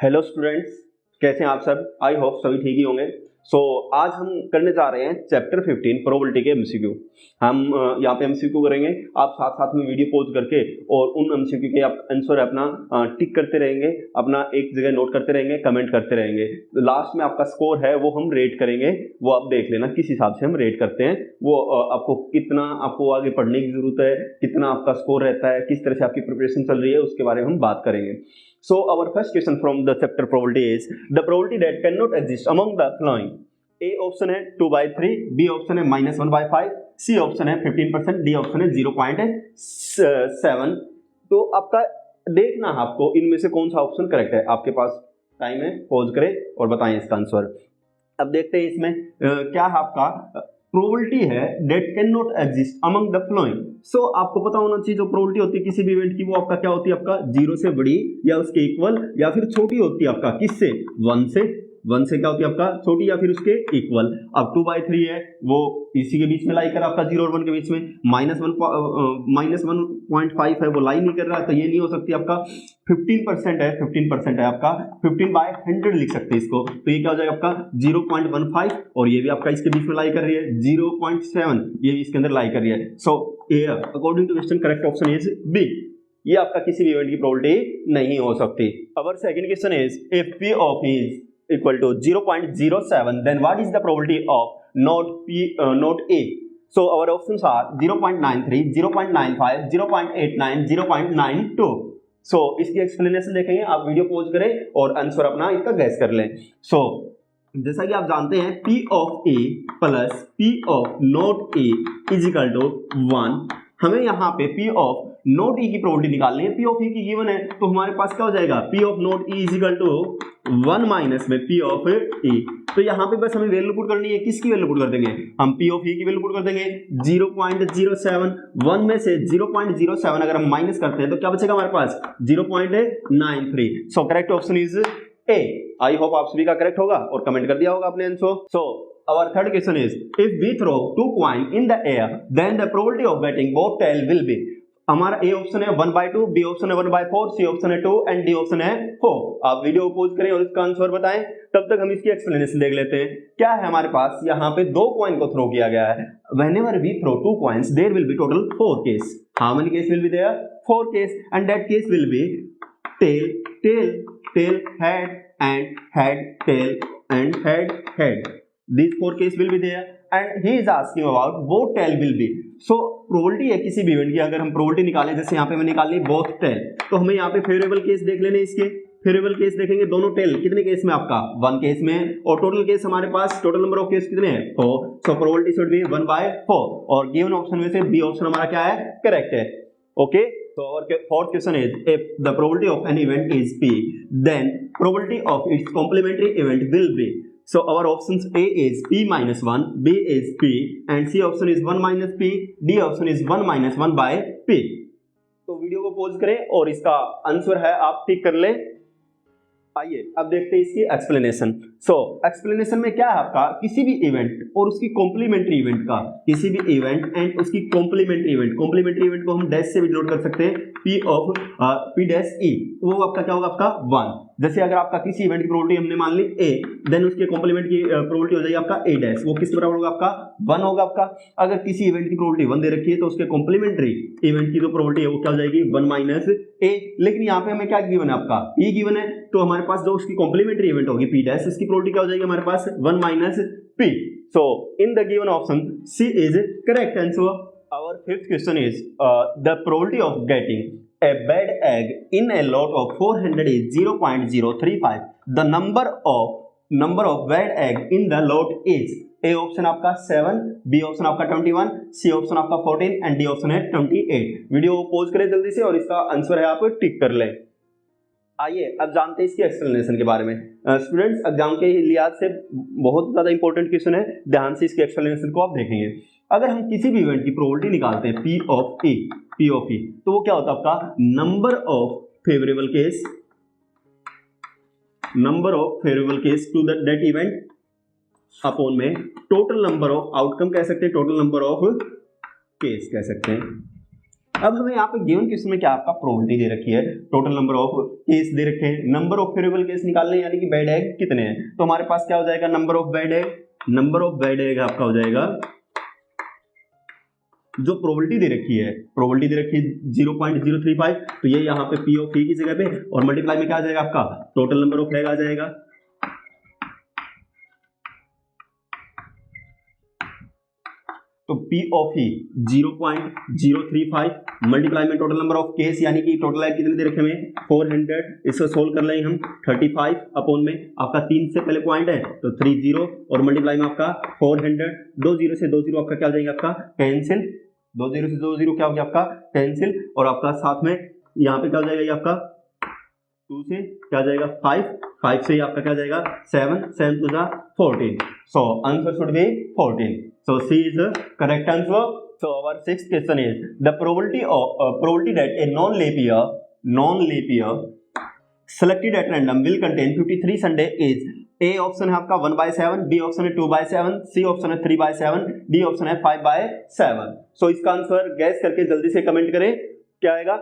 Hello students, कैसे हैं आप सब। आई होप सभी ठीक ही होंगे। आज हम करने जा रहे हैं चैप्टर 15 प्रोबेबिलिटी के एमसीक्यू। हम यहाँ पे एमसीक्यू करेंगे। आप साथ साथ में वीडियो पॉज करके और उन एमसीक्यू के आप आंसर अपना टिक करते रहेंगे, अपना एक जगह नोट करते रहेंगे, कमेंट करते रहेंगे। लास्ट में आपका स्कोर है वो हम रेट करेंगे, वो आप देख लेना किस हिसाब से हम रेट करते हैं। वो आपको कितना आपको आगे पढ़ने की जरूरत है, कितना आपका स्कोर रहता है, किस तरह से आपकी प्रिपरेशन चल रही है, उसके बारे में हम बात करेंगे। So our first question from the chapter probability is the probability that cannot exist among the following. A option है 2/3, B option है -1/5, C option है 15%, D option है 0.7। तो आपका देखना है आपको इनमें से कौन सा ऑप्शन करेक्ट है। आपके पास टाइम है, पॉज करें और बताएं इसका आंसर। अब देखते हैं इसमें क्या है आपका प्रोबेबिलिटी है that can not exist among the following. So आपको पता होना चाहिए जो प्रोबेबिलिटी होती है किसी भी इवेंट की, वो आपका क्या होती है, आपका 0 से बड़ी या उसके इक्वल या फिर छोटी होती है आपका किससे, 1 से। 1 से क्या होती है आपका छोटी या फिर उसके इक्वल। अब 2/3 है वो इसी के बीच में लाई कर आपका 0 और 1 के बीच में। -1.5 है वो लाई नहीं कर रहा है, तो ये नहीं हो सकती आपका। 15% है, 15% है आपका 15/100 लिख सकते हैं इसको। तो ये क्या हो जाएगा आपका 0.15 और ये भी आपका इसके बीच में लाई कर रही है 0.7, ये भी इसके अंदर लाई कर रही है। So according to question correct option is B. ये आपका किसी भी इवेंट की प्रोबेबिलिटी नहीं हो सकती। अवर second question is if P of is equal to 0.07 then what is the probability of not A? So our options are 0.93, 0.95, 0.89, 0.92। सो इसकी explanation देखेंगे, आप वीडियो पॉज करें और आंसर अपना इसका गैस कर लें। जैसा कि आप जानते हैं P of A plus P of not A is equal to 1। हमें यहाँ पे P of not E की प्रोबेबिलिटी निकालनी है। P of E की गिवन है तो हमारे पास क्या हो जाएगा, P of not E is equal to 1 minus में P of E। तो यहाँ पे बस हमें वैल्यू पुट करनी है। किसकी वैल्यू पुट कर देंगे हम, P of E की वैल्यू पुट कर देंगे 0.07। 1 में से 0.07 अगर हम माइनस करते हैं तो क्या बचेगा हमारे पास 0.93। So correct option is a. I hope आप सभी का करेक्ट होगा और कमेंट कर दिया होगा आपने answer. So our third question is if we throw 2 coins in the air then the probability of getting both tail will be। हमारा ए ऑप्शन है 1/2, बी ऑप्शन है 1/4, सी ऑप्शन है 2 एंड डी ऑप्शन है 4। आप video pause करें और इसका answer बताएं, तब तक हम इसकी एक्सप्लेनेशन देख लेते हैं। क्या है हमारे पास यहाँ पे 2 कॉइन को थ्रो किया गया है। whenever we throw 2 coins there will be total 4 case। how many case will be there, 4 case and that case will be tail, tail, tail, head and head, tail and head, head। these 4 case will be there and he is asking about both tail will be। so probability है किसी भी event की, अगर हम probability निकालें, जैसे यहाँ पे मैं निकाली बोथ टेल, तो हमें यहाँ पे फेवरेबल केस देख लेने। इसके फेवरेबल केस देखेंगे दोनों टेल कितने केस में, आपका 1 केस में, और टोटल केस हमारे पास टोटल नंबर ऑफ केस कितने हैं 4। सो प्रोबेबिलिटी शुड बी 1/4 और गिवन ऑप्शन में से बी ऑप्शन हमारा क्या है, करेक्ट है। Okay, so our fourth question is if the probability of an event is P then probability of its complementary event will be। so our options A is P-1, B is P and C option is 1 minus P, D option is 1 minus 1 by P। तो video को pause करें और इसका answer है आप टिक कर लें। आइए अब देखते हैं इसकी एक्सप्लेनेशन। एक्सप्लेनेशन में क्या है आपका किसी भी इवेंट और उसकी कॉम्प्लीमेंट्री इवेंट का, किसी भी इवेंट एंड उसकी कॉम्प्लीमेंट्री इवेंट। कॉम्प्लीमेंट्री इवेंट को हम डैश से भी डिनोट कर सकते हैं, P of P dash E। वो आपका क्या होगा, आपका 1। जैसे अगर आपका किसी इवेंट की प्रोबेबिलिटी हमने मान ली A, देन उसके कॉम्प्लीमेंट की प्रोबेबिलिटी हो जाएगी आपका A डैश, वो किसके बराबर होगा, आपका 1 होगा आपका। अगर किसी इवेंट की प्रोबेबिलिटी 1 दे रखी है तो उसके कॉम्प्लीमेंट्री इवेंट की जो प्रोबेबिलिटी है वो क्या हो जाएगी 1 माइनस A। लेकिन यहाँ पे हमें क्या गिवन है, आपका P गिवन है, तो हमारे पास जो उसकी कॉम्प्लीमेंट्री इवेंट होगी P डैश, उसकी प्रोबेबिलिटी क्या हो जाएगी हमारे पास 1 minus P। So in the given option C is correct answer. Our fifth question is the probability of getting a bad egg in a lot of 400 is 0.035। the number of bad egg in the lot is। A option आपका 7, B option आपका 21, C option आपका 14 and D option है 28। Video pause करें जल्दी से और इसका answer है आप टिक कर लें। आइए अब जानते हैं इसकी एक्सप्लेनेशन के बारे में। स्टूडेंट्स, एग्जाम के लिहाज से बहुत ज्यादा इंपॉर्टेंट क्वेश्चन है, ध्यान से इसकी एक्सप्लेनेशन को आप देखेंगे। अगर हम किसी भी इवेंट की प्रोबेबिलिटी निकालते हैं P of E, तो वो क्या होता है आपका number of favourable case to that event upon में टोटल नंबर ऑफ आउटकम कह सकते हैं, टोटल नंबर ऑफ केस कह सकते हैं। अब हमें यहाँ पे गिवन क्वेश्चन में क्या आपका प्रोबेबिलिटी दे रखी है, टोटल नंबर ऑफ केस दे रखे हैं, नंबर ऑफ फेवरेबल केस निकालने यानी कि बेड एग कितने हैं, तो हमारे पास क्या हो जाएगा number of bed egg, number of bed egg आपका हो जाएगा जो प्रोबेबिलिटी दे रखी है, प्रोबेबिलिटी दे रखी है 0.035, तो ये यहाँ पे पी ऑफ ई की जगह पे और मल्टीप्लाई में क्या आ जाएगा आपका टोटल नंबर ऑफ एग आ जाएगा। तो P ऑफ ई 0.035 मल्टीप्लाई में टोटल नंबर ऑफ केस यानी कि टोटल एग कितने दे रखे हमें 400, इसको सोल्व कर लेंगे हम 35 अपॉन में आपका 3 से पहले पॉइंट है तो 30 और मल्टीप्लाई में आपका 400, 2 जीरो से 2 जीरो आपका क्या हो जाएगा आपका कैंसिल, 2 जीरो से 2 जीरो क्या हो गया आपका कैंसिल और आपका साथ में यहाँ पे क्या हो जाएगा ये आपका 2 से क्या हो जाएगा 5 से आपका क्या हो जाएगा 7 to the 14, so answer should be 14, so C is the correct answer. So our sixth question is the probability that a non-leap year selected at random will contain 53 Sunday is A option है आपका 1/7, B option है 2/7, C option है 3/7, D option है 5/7। सो इसका answer gas करके जल्दी से comment करें क्या आएगा।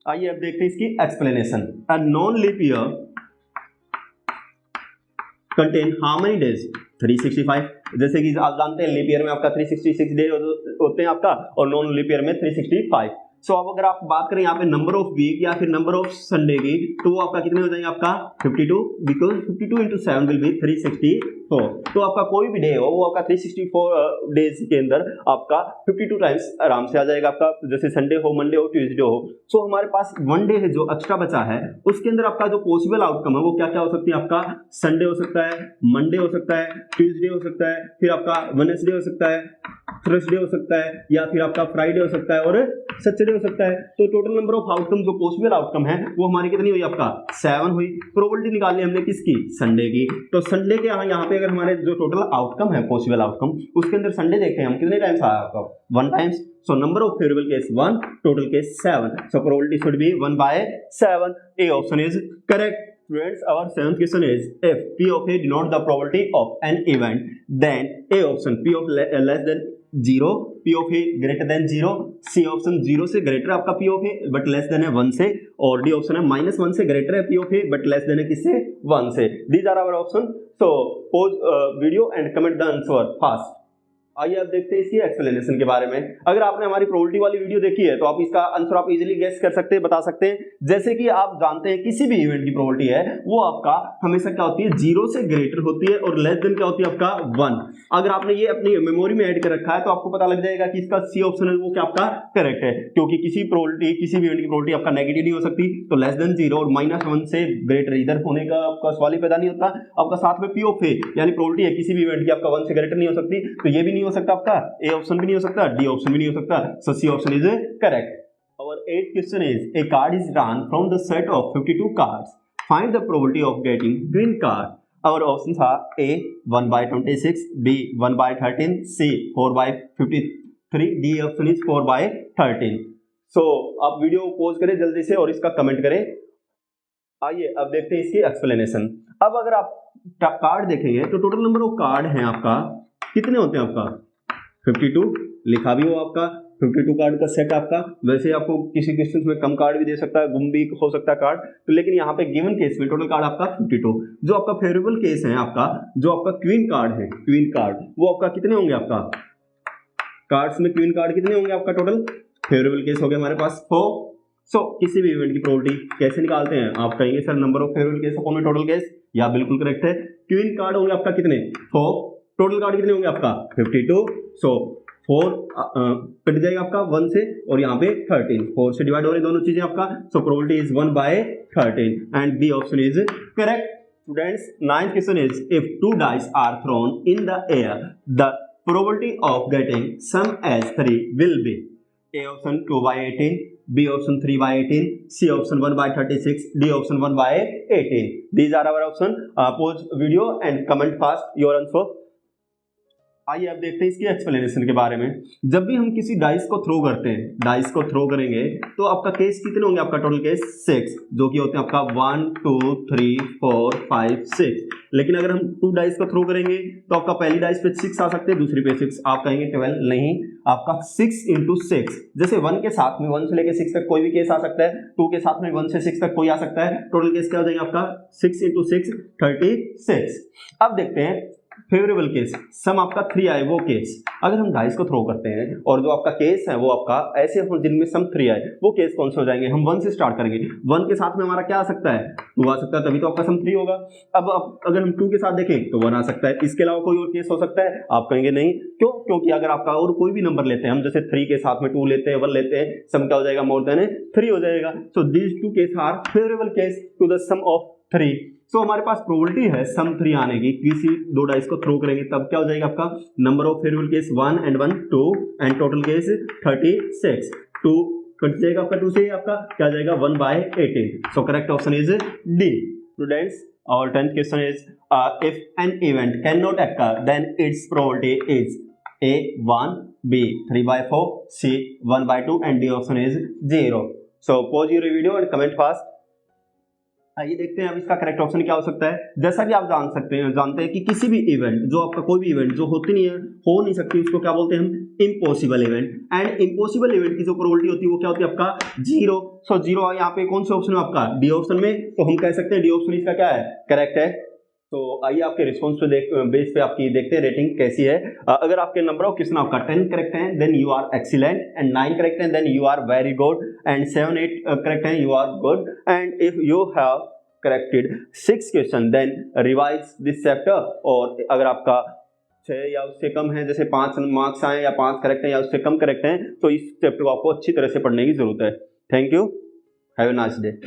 आइए अब देखते हैं इसकी explanation. A non leap year contain how many days 365, जैसे कि आप जानते हैं लीप ईयर में आपका 366 डे होते हैं आपका और नॉन लीप ईयर में 365। सो अब अगर आप बात करें यहाँ पे नंबर ऑफ वीक या फिर नंबर ऑफ संडे की तो वो आपका कितने हो जाएंगे आपका 52, बिकॉज 52 into 7 विल बी 364। तो आपका कोई भी डे हो वो आपका 364 डेज के अंदर आपका 52 टाइम्स आराम से आ जाएगा आपका, जैसे संडे हो, मंडे हो, ट्यूसडे हो। सो हमारे पास वन डे है जो एक्स्ट्रा बचा है उसके अंदर आपका जो पॉसिबल आउटकम है वो क्या क्या हो सकती है आपका संडे हो सकता है, मंडे हो सकता है, ट्यूसडे हो सकता है, फिर आपका वेडनेसडे हो सकता है, थर्सडे हो सकता है या फिर आपका फ्राइडे हो सकता है और सैटरडे हो सकता है। तो टोटल नंबर ऑफ आउटकम जो पॉसिबल आउटकम है वो हमारी कितनी हुई आपका 7 हुई। प्रोबेबिलिटी निकाली हमने किसकी संडे की, तो संडे के यहाँ पे अगर हमारे जो टोटल आउटकम है पॉसिबल आउटकम उसके अंदर संडे देखें हम कितने टाइम्स आया आपका 1 times. So number of favourable case 1, total case 7, so probability should be 1/7। A option is correct. Friends, our seventh question is if P of A denote the probability of an event, then A option P of less than 0, P of A greater than 0, C option 0 से greater आपका P of A but less than है 1 से, और D option है -1 से greater है P of A but less than है किससे 1 से। These are our options. So pause video and comment the answer fast. आइए अब देखते हैं इसकी एक्सप्लेनेशन के बारे में। अगर आपने हमारी प्रोबेबिलिटी वाली वीडियो देखी है तो आप इसका आंसर आप इजीली गेस कर सकते हैं, बता सकते हैं। जैसे कि आप जानते हैं किसी भी इवेंट की प्रोबेबिलिटी है वो आपका हमेशा क्या होती है 0 से ग्रेटर होती है और लेस देन क्या होती है आपका 1। अगर आपने ये अपनी मेमोरी में ऐड कर रखा है तो आपको पता लग जाएगा कि इसका सी ऑप्शन है वो क्या आपका करेक्ट है, क्योंकि किसी प्रोबेबिलिटी किसी भी इवेंट की प्रोबेबिलिटी आपका नेगेटिव नहीं हो सकती। तो लेस देन 0 और -1 से ग्रेटर इधर होने का आपका सवाल ही पैदा नहीं होता। आपका साथ में पी ऑफ ए यानी प्रोबेबिलिटी है किसी भी इवेंट की आपका 1 से ग्रेटर नहीं हो सकती, तो ये भी नहीं हो सकता आपका, ए ऑप्शन भी नहीं हो सकता, डी ऑप्शन भी नहीं हो सकता। So C option is correct. Our eighth question is a card is drawn from the set of 52 cards. Find the probability of getting green card. Our options are A 1/26, B 1/13, C 4/53, D option is 4/13. So आप video pause करें जल्दी से और इसका comment करें। आइए अब देखते हैं इसकी एक्सप्लेनेशन। अब अगर आप कार्ड देखेंगे तो टोटल नंबर ऑफ कार्ड हैं आपका कितने होते हैं आपका 52 लिखा भी हो आपका 52 कार्ड का सेट आपका। वैसे आपको किसी क्वेश्चन में कम कार्ड भी दे सकता है, गुम भी हो सकता है कार्ड, तो लेकिन यहाँ पे गिवन केस में टोटल कार्ड आपका 52। जो आपका फेवरेबल केस है आपका जो आपका क्वीन कार्ड है, क्वीन कार्ड वो आपका कितने होंगे आपका कार्ड्स में क्वीन कार्ड कितने होंगे आपका टोटल फेवरेबल केस हो गया हमारे पास 4। सो किसी भी इवेंट की प्रोबेबिलिटी कैसे निकालते हैं आप कहेंगे sir number of favourable case upon में टोटल केस, या बिल्कुल करेक्ट है। क्वीन कार्ड होंगे आपका कितने 4, टोटल कार्ड कितने होंगे आपका 52। सो 4 कट जाएगा आपका 1 से और यहाँ पे 13, 4 से डिवाइड हो रही दोनों चीजें आपका। So probability is 1/13 and B option is correct. Students, ninth question is if 2 dice are thrown in the air, the probability of getting sum as 3 will be A option 2/18, B option 3/18, C option 1/36, D option 1/18. These are our option. Pause video and comment fast your answer. आइए अब देखते हैं इसकी explanation के बारे में। जब भी हम किसी डाइस को थ्रो करते हैं, डाइस को थ्रो करेंगे तो आपका केस कितने होंगे, आपका टोटल केस 6, जो कि होते हैं आपका 1 2 3 4 5 6। लेकिन अगर हम 2 डाइस को थ्रो करेंगे तो आपका पहली डाइस पे 6 आ सकते हैं, दूसरी पे 6। आप कहेंगे 12, नहीं, आपका 6 इंटू 6। जैसे 1 के साथ में 1 से लेकर 6 तक कोई भी केस आ सकता है, 2 के साथ में 1 से 6 तक कोई आ सकता है। टोटल केस क्या हो जाएगा आपका 6 इंटू 6 36। अब देखते हैं फेवरेबल केस, सम आपका 3 आए वो केस। अगर हम डाइस को थ्रो करते हैं और जो आपका केस है वो आपका ऐसे हो जिनमें सम 3 आए, वो केस कौन से हो जाएंगे, हम 1 से स्टार्ट करेंगे। 1 के साथ में हमारा क्या आ सकता है, 2 आ सकता है, तभी तो आपका सम 3 होगा। अब अगर हम 2 के साथ देखें तो 1 आ सकता है, इसके अलावा कोई और केस हो सकता है, आप कहेंगे नहीं। क्यों? क्योंकि अगर आपका और कोई भी नंबर लेते हैं, हम जैसे 3 के साथ में 2 लेते हैं, 1 लेते हैं, सम क्या हो जाएगा, मोर देन 3 हो जाएगा। So these 2 case are favourable case to the sum of 3। So हमारे पास प्रोबेबिलिटी है सम 3 आने की, किसी 2 डाइस को थ्रो करेंगे तब क्या हो जाएगा आपका number of favourable case 1 and 1 2 and total case 36। 2 cut जाएगा आपका, 2 से आपका क्या जाएगा 1/18। So correct option is D. Students, our 10th question is if an event cannot occur then its probability is A 1, B 3/4, C 1/2 and D option is 0. So pause your video and comment fast. आइए देखते हैं अब इसका correct option क्या हो सकता है। जैसा कि आप जानते हैं कि किसी भी इवेंट, जो आपका कोई भी इवेंट जो होती नहीं है, हो नहीं सकती, उसको क्या बोलते हैं हम, impossible event. And impossible event की जो प्रोबेबिलिटी होती है वो क्या होती है आपका 0। सो 0 यहाँ पे कौन से ऑप्शन में, आपका डी ऑप्शन में। तो हम कह सकते हैं डी ऑप्शन इसका क्या है, करेक्ट है। तो आइए आपके रिस्पॉन्स पे बेस पे आपकी देखते हैं रेटिंग कैसी है। अगर आपके नंबर ऑफ क्वेश्चन आपका 10 करेक्ट है then you are excellent, and 9 correct है then you are very good, and 7 8 correct है you are good, and if you have corrected 6 question then revise this chapter। और अगर आपका 6 या उससे कम है, जैसे 5 मार्क्स आए या 5 करेक्ट है या उससे कम करेक्ट है, तो इस चैप्टर को आपको अच्छी तरह से पढ़ने की जरूरत है। Thank you, have a nice day.